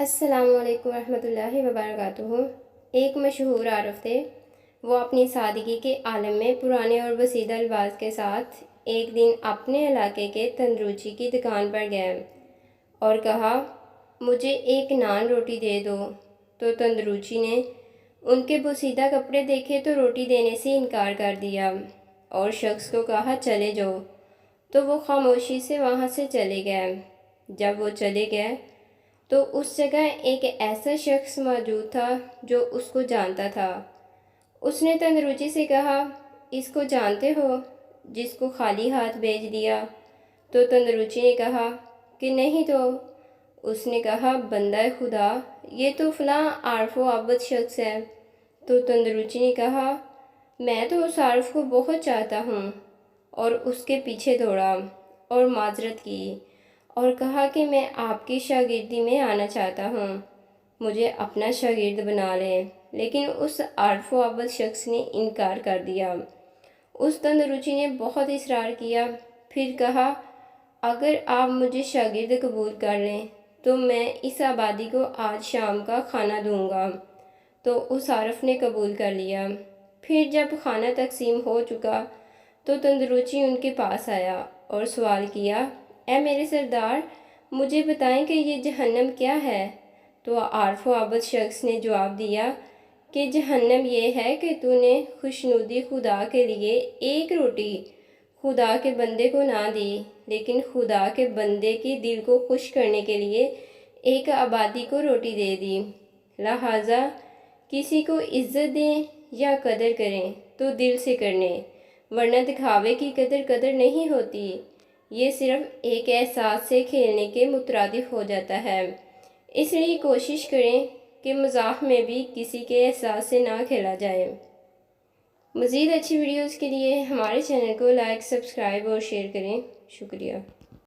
السلام علیکم ورحمۃ اللہ وبرکاتہ۔ ایک مشہور عارف تھے۔ وہ اپنی سادگی کے عالم میں پرانے اور بسیدہ الفاظ کے ساتھ ایک دن اپنے علاقے کے تندروچی کی دکان پر گئے اور کہا، مجھے ایک نان روٹی دے دو۔ تو تندروچی نے ان کے بسیدہ کپڑے دیکھے تو روٹی دینے سے انکار کر دیا اور شخص کو کہا، چلے جاؤ۔ تو وہ خاموشی سے وہاں سے چلے گئے۔ جب وہ چلے گئے تو اس جگہ ایک ایسا شخص موجود تھا جو اس کو جانتا تھا۔ اس نے تندروچی سے کہا، اس کو جانتے ہو جس کو خالی ہاتھ بھیج دیا؟ تو تندروچی نے کہا کہ نہیں تو۔ اس نے کہا، بندہ خدا، یہ تو فلاں عارف و عابد شخص ہے۔ تو تندروچی نے کہا، میں تو اس عارف کو بہت چاہتا ہوں، اور اس کے پیچھے دوڑا اور معذرت کی اور کہا کہ میں آپ کی شاگردی میں آنا چاہتا ہوں، مجھے اپنا شاگرد بنا لیں۔ لیکن اس عارف و عابد شخص نے انکار کر دیا۔ اس تندروچی نے بہت اصرار کیا، پھر کہا، اگر آپ مجھے شاگرد قبول کر لیں تو میں اس آبادی کو آج شام کا کھانا دوں گا۔ تو اس عارف نے قبول کر لیا۔ پھر جب کھانا تقسیم ہو چکا تو تندروچی ان کے پاس آیا اور سوال کیا، اے میرے سردار، مجھے بتائیں کہ یہ جہنم کیا ہے؟ تو عارف و عابد شخص نے جواب دیا کہ جہنم یہ ہے کہ تو نے خوشنودی خدا کے لیے ایک روٹی خدا کے بندے کو نہ دی، لیکن خدا کے بندے کے دل کو خوش کرنے کے لیے ایک آبادی کو روٹی دے دی۔ لہٰذا کسی کو عزت دیں یا قدر کریں تو دل سے کریں، ورنہ دکھاوے کی قدر نہیں ہوتی۔ یہ صرف ایک احساس سے کھیلنے کے مترادف ہو جاتا ہے۔ اس لیے کوشش کریں کہ مزاح میں بھی کسی کے احساس سے نہ کھیلا جائے۔ مزید اچھی ویڈیوز کے لیے ہمارے چینل کو لائک، سبسکرائب اور شیئر کریں۔ شکریہ۔